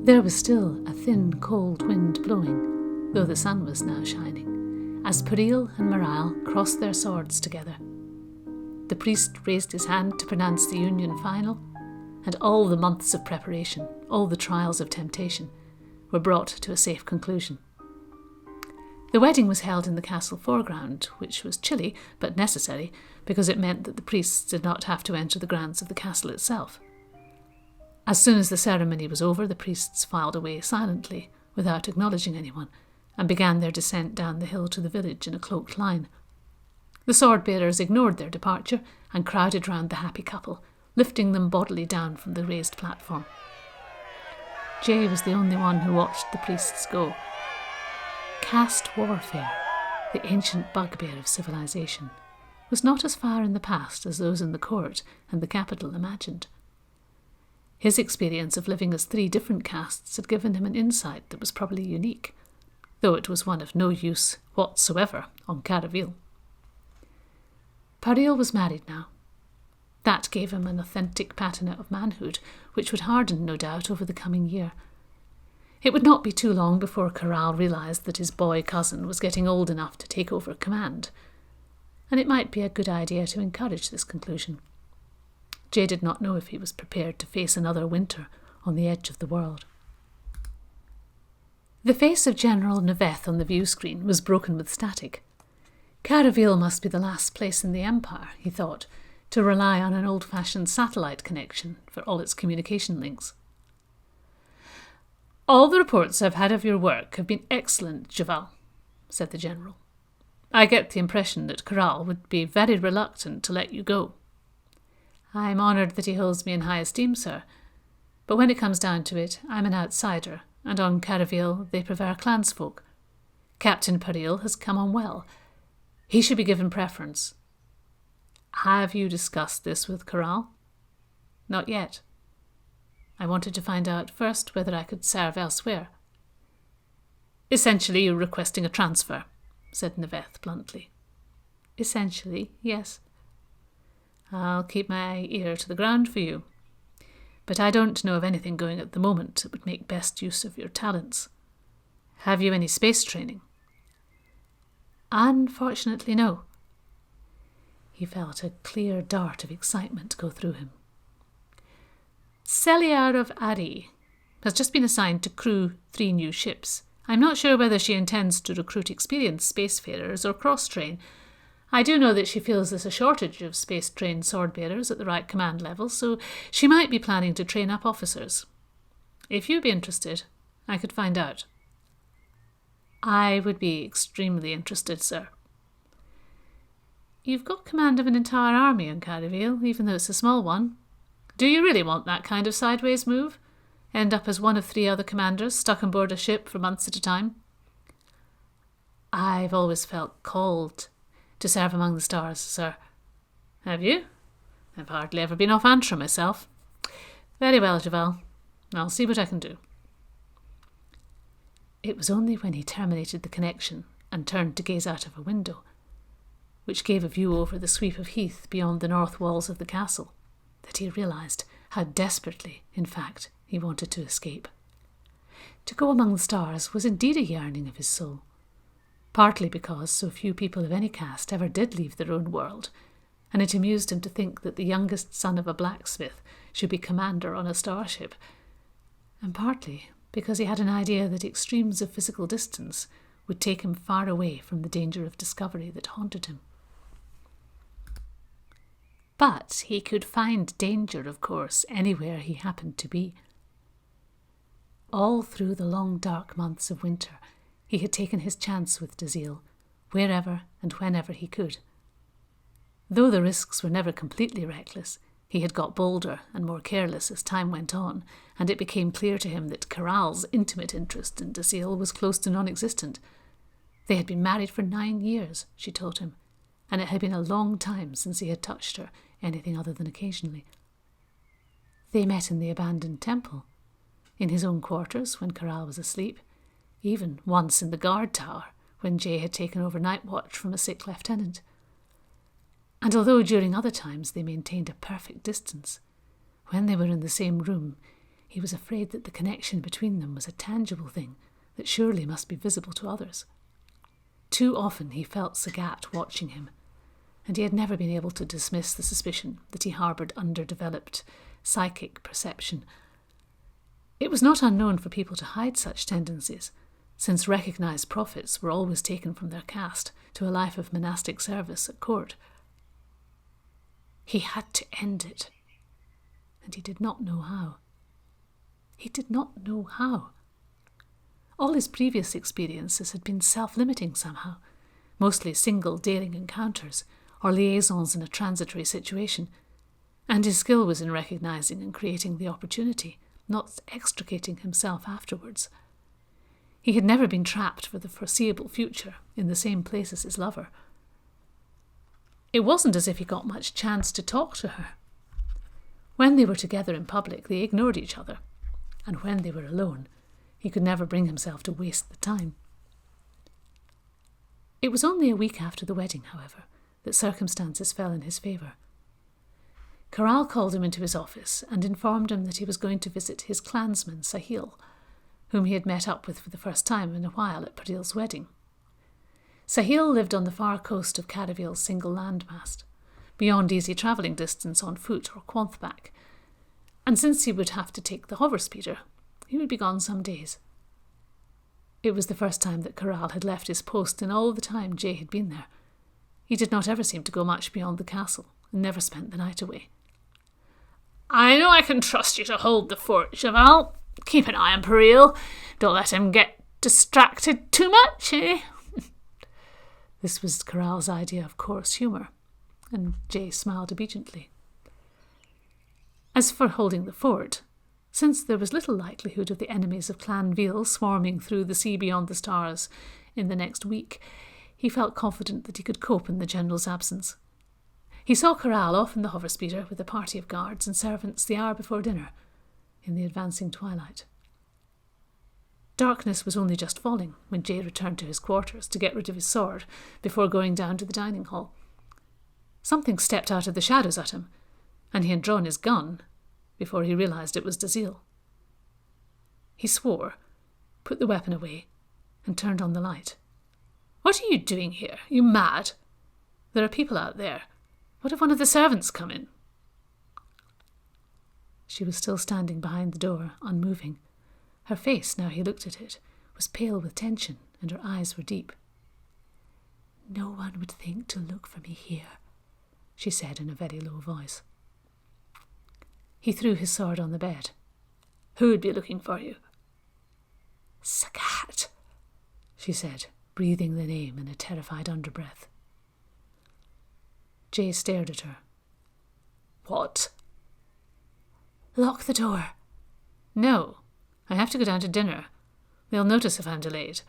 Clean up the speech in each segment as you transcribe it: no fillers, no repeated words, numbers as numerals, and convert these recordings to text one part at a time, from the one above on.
There was still a thin, cold wind blowing, though the sun was now shining, as Peril and Morale crossed their swords together. The priest raised his hand to pronounce the union final, and all the months of preparation, all the trials of temptation, were brought to a safe conclusion. The wedding was held in the castle foreground, which was chilly but necessary because it meant that the priests did not have to enter the grounds of the castle itself. As soon as the ceremony was over, the priests filed away silently, without acknowledging anyone, and began their descent down the hill to the village in a cloaked line. The sword-bearers ignored their departure and crowded round the happy couple, lifting them bodily down from the raised platform. Jay was the only one who watched the priests go. Caste warfare, the ancient bugbear of civilization, was not as far in the past as those in the court and the capital imagined. His experience of living as 3 different castes had given him an insight that was probably unique, though it was one of no use whatsoever on Caraville. Peril was married now. That gave him an authentic patina of manhood, which would harden, no doubt, over the coming year. It would not be too long before Corral realised that his boy cousin was getting old enough to take over command, and it might be a good idea to encourage this conclusion. Jay did not know if he was prepared to face another winter on the edge of the world. The face of General Neveth on the view screen was broken with static. Caraville must be the last place in the Empire, he thought, to rely on an old-fashioned satellite connection for all its communication links. "All the reports I've had of your work have been excellent, Javal," said the General. "I get the impression that Corral would be very reluctant to let you go." "I'm honoured that he holds me in high esteem, sir. But when it comes down to it, I'm an outsider, and on Caraville they prefer clansfolk. Captain Peril has come on well. He should be given preference." "Have you discussed this with Corral?" "Not yet. I wanted to find out first whether I could serve elsewhere." "Essentially, you're requesting a transfer," said Neveth bluntly. "Essentially, yes." "I'll keep my ear to the ground for you. But I don't know of anything going at the moment that would make best use of your talents. Have you any space training?" "Unfortunately, no." He felt a clear dart of excitement go through him. "Celiar of Ari has just been assigned to crew 3 new ships. I'm not sure whether she intends to recruit experienced spacefarers or cross-train. I do know that she feels there's a shortage of space-trained sword-bearers at the right command level, so she might be planning to train up officers. If you'd be interested, I could find out." "I would be extremely interested, sir." "You've got command of an entire army on Caraville, even though it's a small one. Do you really want that kind of sideways move? End up as one of 3 other commanders stuck on board a ship for months at a time?" "I've always felt called to serve among the stars, sir." "Have you? I've hardly ever been off Antrim myself. Very well, Javal. I'll see what I can do." It was only when he terminated the connection and turned to gaze out of a window, which gave a view over the sweep of heath beyond the north walls of the castle, that he realised how desperately, in fact, he wanted to escape. To go among the stars was indeed a yearning of his soul, partly because so few people of any caste ever did leave their own world, and it amused him to think that the youngest son of a blacksmith should be commander on a starship, and partly because he had an idea that extremes of physical distance would take him far away from the danger of discovery that haunted him. But he could find danger, of course, anywhere he happened to be. All through the long dark months of winter, he had taken his chance with Dazil, wherever and whenever he could. Though the risks were never completely reckless, he had got bolder and more careless as time went on, and it became clear to him that Corral's intimate interest in Dazil was close to non-existent. They had been married for 9 years, she told him, and it had been a long time since he had touched her, anything other than occasionally. They met in the abandoned temple, in his own quarters when Corral was asleep, even once in the guard tower when Jay had taken over night watch from a sick lieutenant. And although during other times they maintained a perfect distance, when they were in the same room, he was afraid that the connection between them was a tangible thing that surely must be visible to others. Too often he felt Sagat watching him, and he had never been able to dismiss the suspicion that he harboured underdeveloped psychic perception. It was not unknown for people to hide such tendencies, since recognised prophets were always taken from their caste to a life of monastic service at court. He had to end it, and he did not know how. He did not know how. All his previous experiences had been self-limiting somehow, mostly single daring encounters or liaisons in a transitory situation, and his skill was in recognising and creating the opportunity, not extricating himself afterwards. He had never been trapped for the foreseeable future in the same place as his lover. It wasn't as if he got much chance to talk to her. When they were together in public, they ignored each other, and when they were alone, he could never bring himself to waste the time. It was only a week after the wedding, however, that circumstances fell in his favour. Corral called him into his office and informed him that he was going to visit his clansman, Sahil, whom he had met up with for the first time in a while at Paril's wedding. Sahil lived on the far coast of Caravil's single landmass, beyond easy travelling distance on foot or quanthback, and since he would have to take the hover speeder, he would be gone some days. It was the first time that Corral had left his post in all the time Jay had been there. He did not ever seem to go much beyond the castle, and never spent the night away. "I know I can trust you to hold the fort, Javal. Keep an eye on Paril. Don't let him get distracted too much, eh?" This was Corral's idea of coarse humour, and Jay smiled obediently. As for holding the fort, since there was little likelihood of the enemies of Clan Veal swarming through the sea beyond the stars in the next week, he felt confident that he could cope in the general's absence. He saw Corral off in the hover speeder with a party of guards and servants the hour before dinner, in the advancing twilight. Darkness was only just falling when Jay returned to his quarters to get rid of his sword before going down to the dining hall. Something stepped out of the shadows at him, and he had drawn his gun before he realised it was Dazil. He swore, put the weapon away, and turned on the light. "What are you doing here? You mad? There are people out there. What if one of the servants come in?" She was still standing behind the door, unmoving. Her face, now he looked at it, was pale with tension, and her eyes were deep. "No one would think to look for me here," she said in a very low voice. He threw his sword on the bed. "Who would be looking for you?" "Sagat," she said, breathing the name in a terrified underbreath. Jay stared at her. "What?" "Lock the door." "No, I have to go down to dinner. They'll notice if I'm delayed."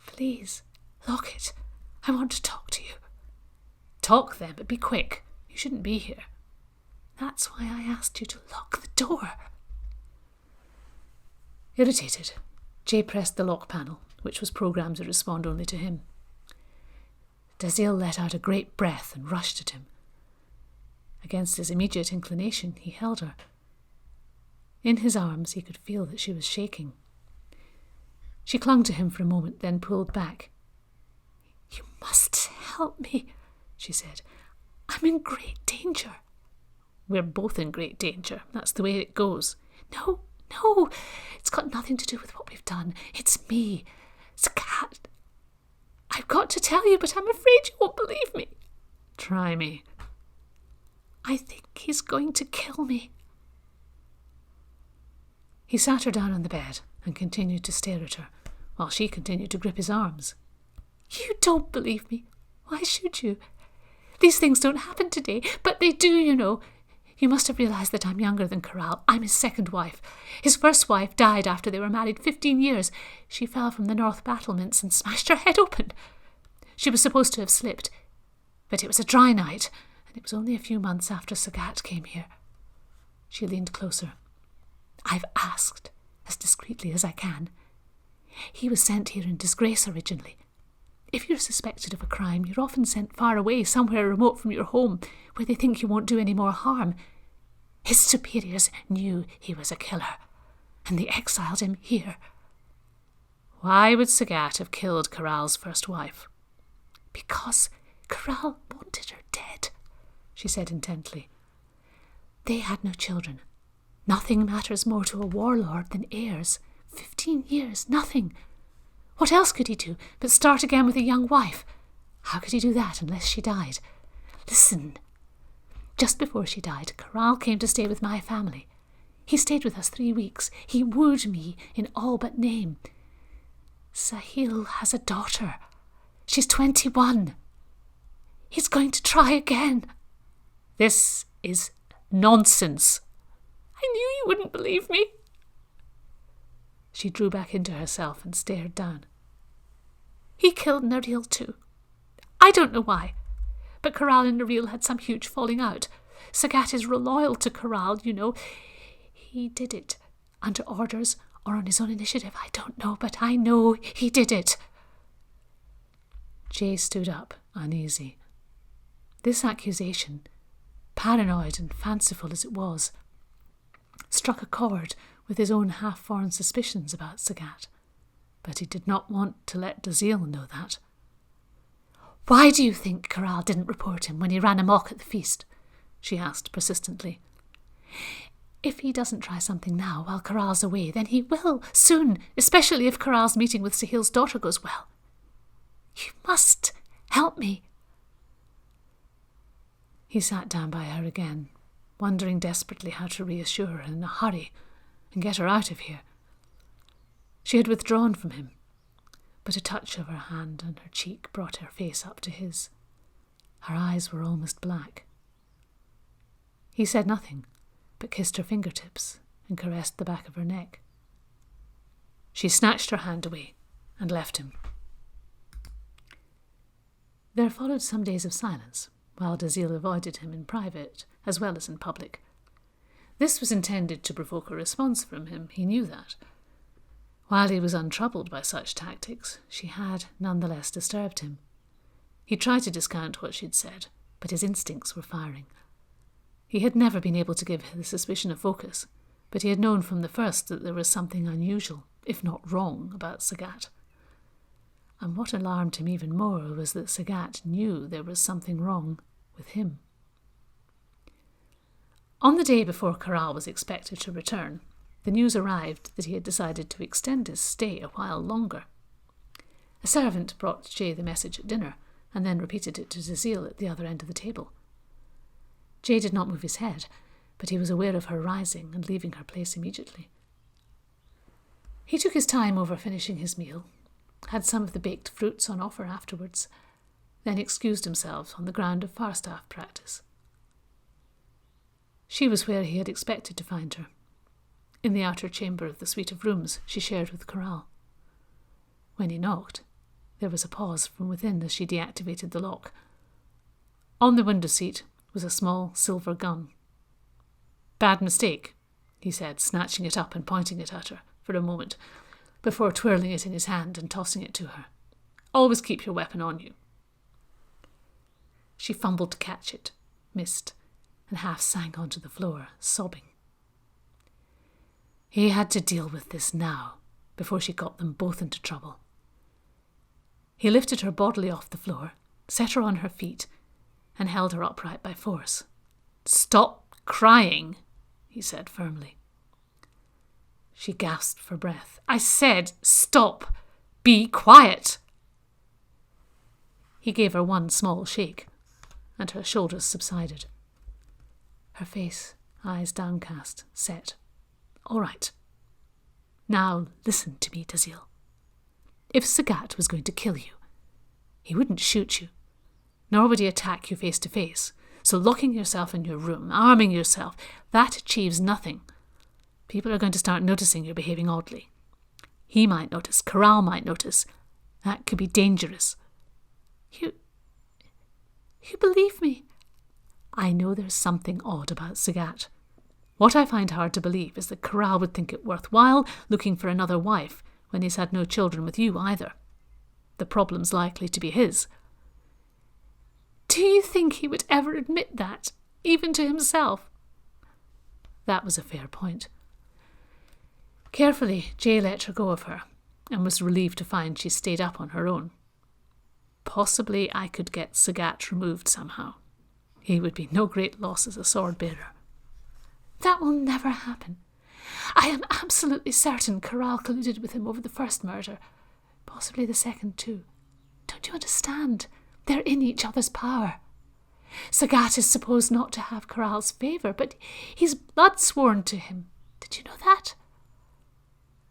"Please, lock it. I want to talk to you." "Talk then, but be quick. You shouldn't be here." "That's why I asked you to lock the door." Irritated, Jay pressed the lock panel, which was programmed to respond only to him. Dazil let out a great breath and rushed at him. Against his immediate inclination, he held her. In his arms, he could feel that she was shaking. She clung to him for a moment, then pulled back. "You must help me," she said. "I'm in great danger." "We're both in great danger. That's the way it goes." No, it's got nothing to do with what we've done. It's me. It's a cat. I've got to tell you, but I'm afraid you won't believe me." "Try me." "I think he's going to kill me." He sat her down on the bed and continued to stare at her, while she continued to grip his arms. "You don't believe me. Why should you? These things don't happen today, but they do, you know. You must have realised that I'm younger than Corral. I'm his second wife. His first wife died after they were married 15 years. She fell from the north battlements and smashed her head open. She was supposed to have slipped, but it was a dry night, and it was only a few months after Sagat came here. She leaned closer. I've asked, as discreetly as I can. He was sent here in disgrace originally. If you're suspected of a crime, you're often sent far away, somewhere remote from your home, where they think you won't do any more harm. His superiors knew he was a killer, and they exiled him here. Why would Sagat have killed Corral's first wife? Because Corral wanted her dead, she said intently. They had no children. Nothing matters more to a warlord than heirs. 15 years, nothing. What else could he do but start again with a young wife? How could he do that unless she died? Listen. Just before she died, Corral came to stay with my family. He stayed with us 3 weeks. He wooed me in all but name. Sahil has a daughter. She's 21. He's going to try again. This is nonsense. I knew you wouldn't believe me. She drew back into herself and stared down. He killed Naril too. I don't know why, but Corral and Naril had some huge falling out. Sagat is loyal to Corral, you know. He did it under orders or on his own initiative. I don't know, but I know he did it. Jay stood up, uneasy. This accusation, paranoid and fanciful as it was, struck a chord with his own half-formed suspicions about Sagat, but he did not want to let Dazil know that. Why do you think Corral didn't report him when he ran amok at the feast? She asked persistently. If he doesn't try something now while Corral's away, then he will soon, especially if Corral's meeting with Sahil's daughter goes well. You must help me. He sat down by her again, wondering desperately how to reassure her in a hurry and get her out of here. She had withdrawn from him, but a touch of her hand on her cheek brought her face up to his. Her eyes were almost black. He said nothing, but kissed her fingertips and caressed the back of her neck. She snatched her hand away and left him. There followed some days of silence, while Dazil avoided him in private as well as in public. This was intended to provoke a response from him, he knew that. While he was untroubled by such tactics, she had nonetheless disturbed him. He tried to discount what she'd said, but his instincts were firing. He had never been able to give the suspicion a focus, but he had known from the first that there was something unusual, if not wrong, about Sagat. And what alarmed him even more was that Sagat knew there was something wrong with him. On the day before Corral was expected to return, the news arrived that he had decided to extend his stay a while longer. A servant brought Jay the message at dinner, and then repeated it to Dazil at the other end of the table. Jay did not move his head, but he was aware of her rising and leaving her place immediately. He took his time over finishing his meal, had some of the baked fruits on offer afterwards, then excused himself on the ground of Farstaff practice. She was where he had expected to find her, in the outer chamber of the suite of rooms she shared with Corral. When he knocked, there was a pause from within as she deactivated the lock. On the window seat was a small silver gun. "Bad mistake," he said, snatching it up and pointing it at her for a moment, before twirling it in his hand and tossing it to her. "Always keep your weapon on you." She fumbled to catch it, missed, and half sank onto the floor, sobbing. He had to deal with this now, before she got them both into trouble. He lifted her bodily off the floor, set her on her feet, and held her upright by force. "Stop crying," he said firmly. She gasped for breath. "I said stop. Be quiet." He gave her one small shake, and her shoulders subsided. Her face, eyes downcast, set. "All right. Now listen to me, Dazil. If Sagat was going to kill you, he wouldn't shoot you, nor would he attack you face to face. So locking yourself in your room, arming yourself, that achieves nothing. People are going to start noticing you're behaving oddly. He might notice, Corral might notice. That could be dangerous. You believe me? I know there's something odd about Sagat. What I find hard to believe is that Corral would think it worthwhile looking for another wife when he's had no children with you either. The problem's likely to be his. Do you think he would ever admit that, even to himself? That was a fair point. Carefully, Jay let her go of her, and was relieved to find she stayed up on her own. Possibly I could get Sagat removed somehow. He would be no great loss as a sword-bearer. That will never happen. I am absolutely certain Corral colluded with him over the first murder, possibly the second too. Don't you understand? They're in each other's power. Sagat is supposed not to have Corral's favour, but he's blood sworn to him. Did you know that?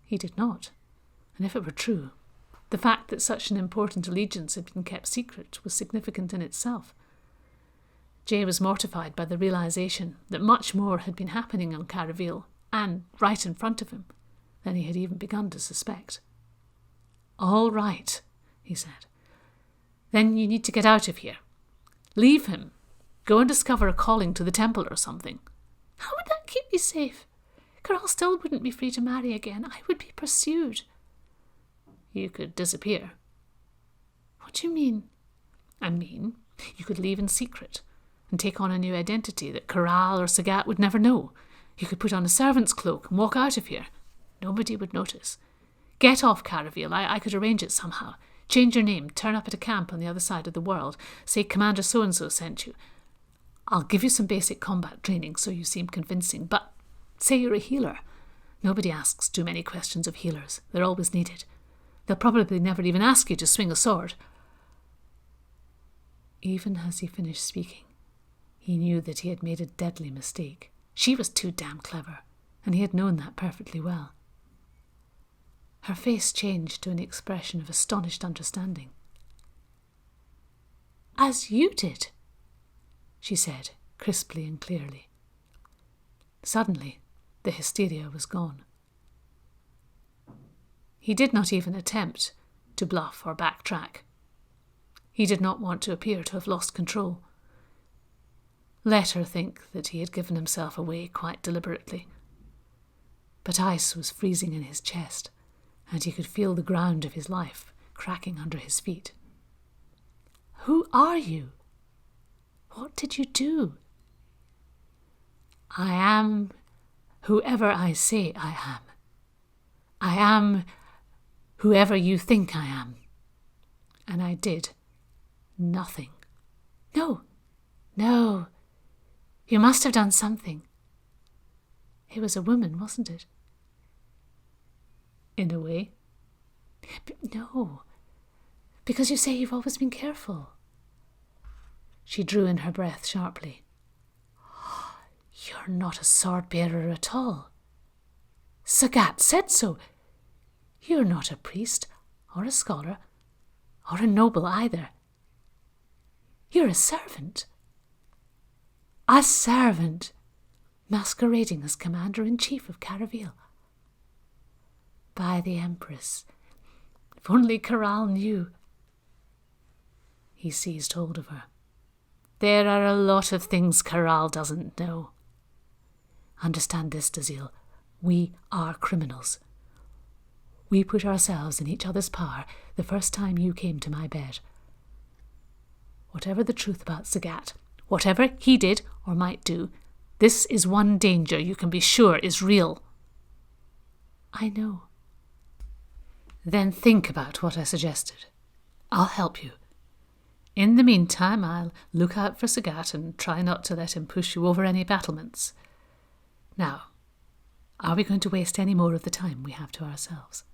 He did not. And if it were true, the fact that such an important allegiance had been kept secret was significant in itself. Jay was mortified by the realisation that much more had been happening on Caraville, and right in front of him, than he had even begun to suspect. All right, he said. Then you need to get out of here. Leave him. Go and discover a calling to the temple or something. How would that keep me safe? Corral still wouldn't be free to marry again. I would be pursued. You could disappear. What do you mean? I mean, you could leave in secret and take on a new identity that Corral or Sagat would never know. You could put on a servant's cloak and walk out of here. Nobody would notice. Get off Caraville. I could arrange it somehow. Change your name, turn up at a camp on the other side of the world. Say Commander so-and-so sent you. I'll give you some basic combat training so you seem convincing, but say you're a healer. Nobody asks too many questions of healers. They're always needed. They'll probably never even ask you to swing a sword. Even as he finished speaking, he knew that he had made a deadly mistake. She was too damn clever, and he had known that perfectly well. Her face changed to an expression of astonished understanding. As you did, she said, crisply and clearly. Suddenly, the hysteria was gone. He did not even attempt to bluff or backtrack. He did not want to appear to have lost control. Let her think that he had given himself away quite deliberately. But ice was freezing in his chest, and he could feel the ground of his life cracking under his feet. Who are you? What did you do? I am whoever I say I am. I am whoever you think I am. And I did nothing. No. You must have done something. It was a woman, wasn't it? In a way. No, because you say you've always been careful. She drew in her breath sharply. You're not a sword-bearer at all. Sagat said so. You're not a priest, or a scholar, or a noble either. You're a servant. A servant, masquerading as Commander-in-Chief of Caraville. By the Empress, if only Corral knew. He seized hold of her. There are a lot of things Corral doesn't know. Understand this, Dazil. We are criminals. We put ourselves in each other's power the first time you came to my bed. Whatever the truth about Sagat, whatever he did or might do, this is one danger you can be sure is real. I know. Then think about what I suggested. I'll help you. In the meantime, I'll look out for Sagat and try not to let him push you over any battlements. Now, are we going to waste any more of the time we have to ourselves?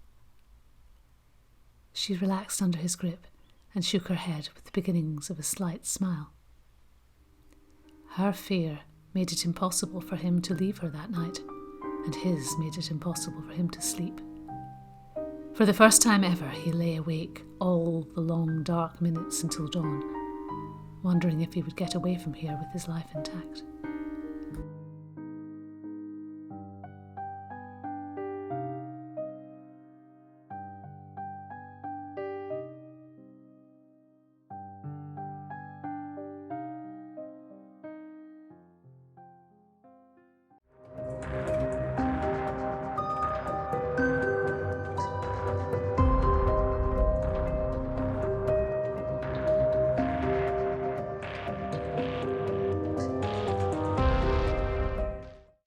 She relaxed under his grip and shook her head with the beginnings of a slight smile. Her fear made it impossible for him to leave her that night, and his made it impossible for him to sleep. For the first time ever, he lay awake all the long dark minutes until dawn. wondering if he would get away from here with his life intact.